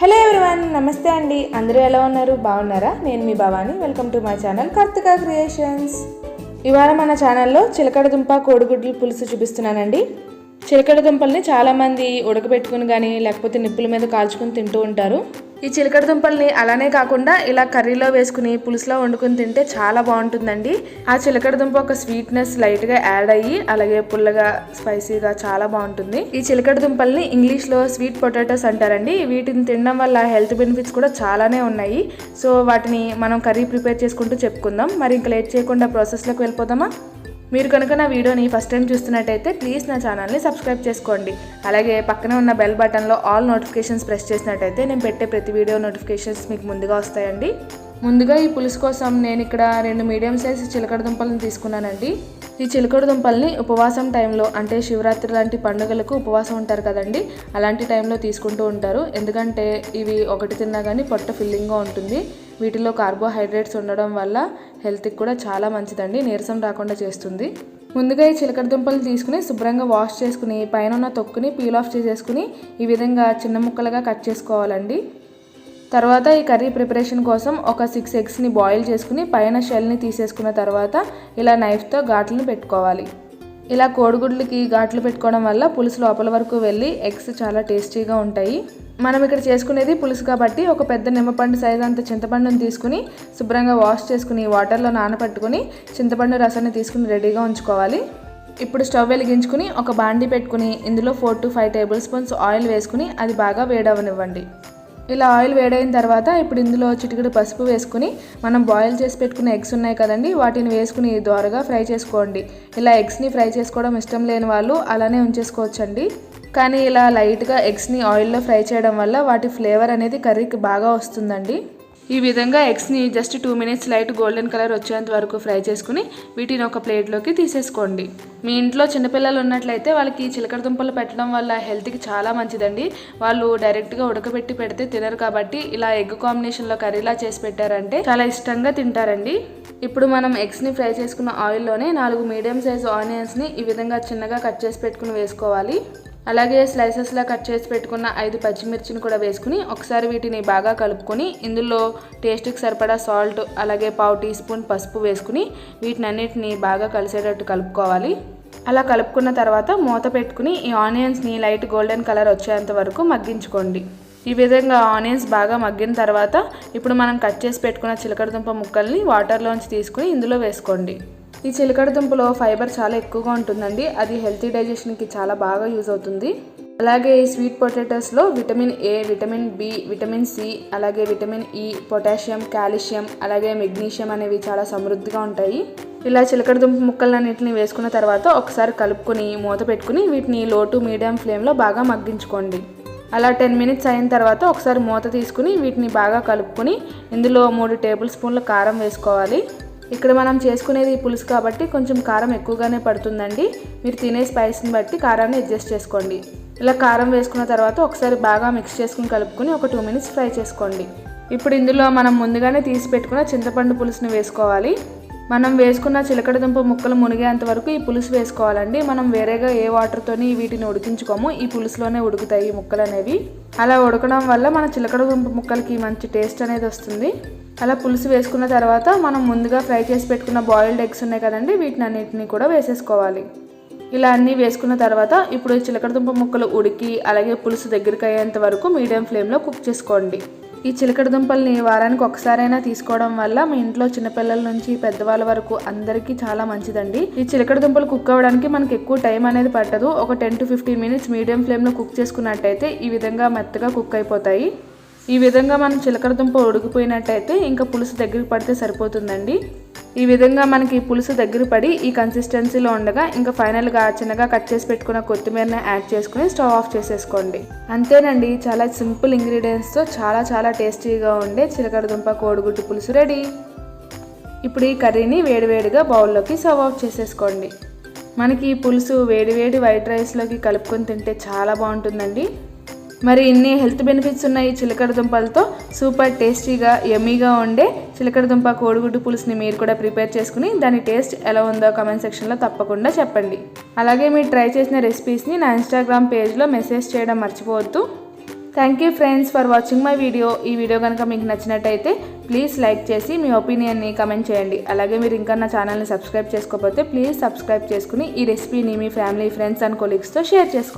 Hello everyone, నమస్తే అండి. అందరూ ఎలా ఉన్నారు? బాగున్నారా? నేను మీ Bhavani. Welcome to my channel Karthika creations. ఇవాళ మన ఛానల్లో చిలకడదుంప కోడిగుడ్లు పులుసు చూపిస్తున్నానండి. చిలకడదుంపల్ని చాలామంది ఉడకబెట్టుకుని కానీ లేకపోతే నిప్పుల మీద కాల్చుకుని తింటూ ఉంటారు. ఈ చిలకడదుంపల్ని అలానే కాకుండా ఇలా కర్రీలో వేసుకుని పులుసులో వండుకుని తింటే చాలా బాగుంటుందండి. ఆ చిలకడదుంప ఒక స్వీట్నెస్ లైట్గా యాడ్ అయ్యి అలాగే పుల్లగా స్పైసీగా చాలా బాగుంటుంది. ఈ చిలకడదుంపల్ని ఇంగ్లీష్లో స్వీట్ పొటాటోస్ అంటారండి. వీటిని తినడం వల్ల హెల్త్ బెనిఫిట్స్ కూడా చాలానే ఉన్నాయి. సో వాటిని మనం కర్రీ ప్రిపేర్ చేసుకుంటూ చెప్పుకుందాం. మరి ఇంకా లేట్ చేయకుండా ప్రాసెస్లోకి వెళ్ళిపోదామా? మీరు కనుక నా వీడియోని ఫస్ట్ టైం చూస్తున్నట్టయితే ప్లీజ్ నా ఛానల్ని సబ్స్క్రైబ్ చేసుకోండి. అలాగే పక్కనే ఉన్న బెల్ బటన్లో ఆల్ నోటిఫికేషన్స్ ప్రెస్ చేసినట్టయితే నేను పెట్టే ప్రతి వీడియో నోటిఫికేషన్స్ మీకు ముందుగా వస్తాయండి. ముందుగా ఈ పులుసు కోసం నేను ఇక్కడ 2 మీడియం సైజ్ చిలకడదుంపలను తీసుకున్నానండి. ఈ చిలకడదుంపల్ని ఉపవాసం టైంలో అంటే శివరాత్రి లాంటి పండుగలకు ఉపవాసం ఉంటారు కదండి, అలాంటి టైంలో తీసుకుంటూ ఉంటారు. ఎందుకంటే ఇవి ఒకటి తిన్నా కానీ పొట్ట ఫిల్లింగ్గా ఉంటుంది. వీటిలో కార్బోహైడ్రేట్స్ ఉండడం వల్ల హెల్త్కి కూడా చాలా మంచిదండి, నీరసం రాకుండా చేస్తుంది. ముందుగా ఈ చిలకడదుంపలు తీసుకుని శుభ్రంగా వాష్ చేసుకుని పైన ఉన్న తొక్కుని పీల్ ఆఫ్ చేసేసుకుని ఈ విధంగా చిన్న ముక్కలుగా కట్ చేసుకోవాలండి. తర్వాత ఈ కర్రీ ప్రిపరేషన్ కోసం ఒక 6 ఎగ్స్ని బాయిల్ చేసుకుని పైన షెల్ని తీసేసుకున్న తర్వాత ఇలా నైఫ్తో ఘాట్లను పెట్టుకోవాలి. ఇలా కోడిగుడ్లకి ఘాట్లు పెట్టుకోవడం వల్ల పులుసు లోపల వరకు వెళ్ళి ఎగ్స్ చాలా టేస్టీగా ఉంటాయి. మనం ఇక్కడ చేసుకునేది పులుసు కాబట్టి ఒక పెద్ద నిమ్మపండు సైజ్ అంత చింతపండుని తీసుకుని శుభ్రంగా వాష్ చేసుకుని వాటర్లో నానబెట్టుకుని చింతపండు రసాన్ని తీసుకుని రెడీగా ఉంచుకోవాలి. ఇప్పుడు స్టవ్ వెలిగించుకుని ఒక బాండీ పెట్టుకుని ఇందులో 4 to 5 టేబుల్ స్పూన్స్ ఆయిల్ వేసుకుని అది బాగా వేడవనివ్వండి. ఇలా ఆయిల్ వేడైన తర్వాత ఇప్పుడు ఇందులో చిటికెడు పసుపు వేసుకుని మనం బాయిల్ చేసి పెట్టుకున్న ఎగ్స్ ఉన్నాయి కదండి, వాటిని వేసుకుని దోరగా ఫ్రై చేసుకోండి. ఇలా ఎగ్స్ని ఫ్రై చేసుకోవడం ఇష్టం లేని వాళ్ళు అలానే ఉంచేసుకోవచ్చండి. కానీ ఇలా లైట్గా ఎగ్స్ని ఆయిల్లో ఫ్రై చేయడం వల్ల వాటి ఫ్లేవర్ అనేది కర్రీకి బాగా వస్తుందండి. ఈ విధంగా ఎగ్స్ని just 2 minutes light golden colour వచ్చేంత వరకు ఫ్రై చేసుకుని వీటిని ఒక ప్లేట్లోకి తీసేసుకోండి. మీ ఇంట్లో చిన్నపిల్లలు ఉన్నట్లయితే వాళ్ళకి చిలకడదుంపలు పెట్టడం వల్ల హెల్త్కి చాలా మంచిదండి. వాళ్ళు డైరెక్ట్గా ఉడకబెట్టి పెడితే తినరు కాబట్టి ఇలా ఎగ్ కాంబినేషన్లో కర్రీలా చేసి పెట్టారంటే చాలా ఇష్టంగా తింటారండి. ఇప్పుడు మనం ఎగ్స్ని ఫ్రై చేసుకున్న ఆయిల్లోనే 4 మీడియం సైజ్ ఆనియన్స్ని ఈ విధంగా చిన్నగా కట్ చేసి పెట్టుకుని వేసుకోవాలి. అలాగే స్లైసెస్లా కట్ చేసి పెట్టుకున్న 5 పచ్చిమిర్చిని కూడా వేసుకుని ఒకసారి వీటిని బాగా కలుపుకొని ఇందులో టేస్ట్కి సరిపడా సాల్ట్ అలాగే 1/2 టీ స్పూన్ పసుపు వేసుకుని వీటినన్నిటిని బాగా కలిసేటట్టు కలుపుకోవాలి. అలా కలుపుకున్న తర్వాత మూత పెట్టుకుని ఈ ఆనియన్స్ని లైట్ గోల్డెన్ కలర్ వచ్చేంత వరకు మగ్గించుకోండి. ఈ విధంగా ఆనియన్స్ బాగా మగ్గిన తర్వాత ఇప్పుడు మనం కట్ చేసి పెట్టుకున్న చిలకడదుంప ముక్కల్ని వాటర్లోంచి తీసుకుని ఇందులో వేసుకోండి. ఈ చిలకడదుంపలో ఫైబర్ చాలా ఎక్కువగా ఉంటుందండి, అది హెల్తీ డైజెషన్కి చాలా బాగా యూజ్ అవుతుంది. అలాగే ఈ స్వీట్ పొటాటోస్లో vitamin A, vitamin B, vitamin C, అలాగే విటమిన్ ఈ, పొటాషియం, కాల్షియం, అలాగే మెగ్నీషియం అనేవి చాలా సమృద్ధిగా ఉంటాయి. ఇలా చిలకడదుంప ముక్కలన్నింటినీ వేసుకున్న తర్వాత ఒకసారి కలుపుకొని మూత పెట్టుకుని వీటిని లో టు మీడియం ఫ్లేమ్లో బాగా మగ్గించుకోండి. అలా 10 minutes అయిన తర్వాత ఒకసారి మూత తీసుకుని వీటిని బాగా కలుపుకొని ఇందులో 3 టేబుల్ స్పూన్ల కారం వేసుకోవాలి. ఇక్కడ మనం చేసుకునేది పులుసు కాబట్టి కొంచెం కారం ఎక్కువగానే పడుతుందండి. మీరు తినే స్పైస్ని బట్టి కారాన్ని అడ్జస్ట్ చేసుకోండి. ఇలా కారం వేసుకున్న తర్వాత ఒకసారి బాగా మిక్స్ చేసుకుని కలుపుకొని ఒక 2 minutes ఫ్రై చేసుకోండి. ఇప్పుడు ఇందులో మనం ముందుగానే తీసి పెట్టుకున్న చింతపండు పులుసుని వేసుకోవాలి. మనం వేసుకున్న చిలకడదుంప ముక్కలు మునిగేంత వరకు ఈ పులుసు వేసుకోవాలండి. మనం వేరేగా ఏ వాటర్తోని వీటిని ఉడికించుకోము, ఈ పులుసులోనే ఉడుకుతాయి ఈ ముక్కలు అనేవి. అలా ఉడకడం వల్ల మన చిలకడదుంప ముక్కలకి మంచి టేస్ట్ అనేది వస్తుంది. అలా పులుసు వేసుకున్న తర్వాత మనం ముందుగా ఫ్రై చేసి పెట్టుకున్న బాయిల్డ్ ఎగ్స్ ఉన్నాయి కదండి, వీటిని అన్నిటిని కూడా వేసేసుకోవాలి. ఇలా అన్నీ వేసుకున్న తర్వాత ఇప్పుడు చిలకడదుంప ముక్కలు ఉడికి అలాగే పులుసు దగ్గరికి అయ్యేంత వరకు మీడియం ఫ్లేమ్లో కుక్ చేసుకోండి. ఈ చిలకడదుంపల్ని వారానికి ఒకసారైనా తీసుకోవడం వల్ల మీ ఇంట్లో చిన్నపిల్లల నుంచి పెద్దవాళ్ళ వరకు అందరికీ చాలా మంచిదండి. ఈ చిలకడదుంపలు కుక్ అవ్వడానికి మనకి ఎక్కువ టైం అనేది పట్టదు. ఒక 10 to 15 minutes మీడియం ఫ్లేమ్లో కుక్ చేసుకున్నట్టయితే ఈ విధంగా మెత్తగా కుక్ అయిపోతాయి. ఈ విధంగా మనం చిలకడదుంప ఉడికిపోయినట్టయితే ఇంకా పులుసు దగ్గరికి పడితే సరిపోతుందండి. ఈ విధంగా మనకి పులుసు దగ్గర పడి ఈ కన్సిస్టెన్సీలో ఉండగా ఇంకా ఫైనల్గా చిన్నగా కట్ చేసి పెట్టుకున్న కొత్తిమీరని యాడ్ చేసుకుని స్టవ్ ఆఫ్ చేసేసుకోండి. అంతేనండి, చాలా సింపుల్ ఇంగ్రీడియంట్స్తో చాలా టేస్టీగా ఉండే చిలకడదుంప కోడిగుడ్డు పులుసు రెడీ. ఇప్పుడు ఈ కర్రీని వేడివేడిగా బౌల్లోకి సర్వ్ ఆఫ్ చేసేసుకోండి. మనకి ఈ పులుసు వేడివేడి వైట్ రైస్లోకి కలుపుకొని తింటే చాలా బాగుంటుందండి. మరి ఇన్ని హెల్త్ బెనిఫిట్స్ ఉన్న ఈ చిలకడదుంపలతో సూపర్ టేస్టీగా యమ్మీగా ఉండే చిలకడదుంప కోడిగుడ్డు పులుసుని మీరు కూడా ప్రిపేర్ చేసుకుని దాని టేస్ట్ ఎలా ఉందో కామెంట్ సెక్షన్లో తప్పకుండా చెప్పండి. అలాగే మీరు ట్రై చేసిన రెసిపీస్ని నా ఇన్స్టాగ్రామ్ పేజ్లో మెసేజ్ చేయడం మర్చిపోవద్దు. Thank you friends for watching my video. ఈ వీడియో కనుక మీకు నచ్చినట్టయితే ప్లీజ్ లైక్ చేసి మీ ఒపీనియన్ని కమెంట్ చేయండి. అలాగే మీరు ఇంకా నా ఛానల్ని సబ్స్క్రైబ్ చేసుకోకపోతే ప్లీజ్ సబ్స్క్రైబ్ చేసుకుని ఈ రెసిపీని మీ ఫ్యామిలీ, ఫ్రెండ్స్ అండ్ కొలీగ్స్తో షేర్ చేసుకోండి.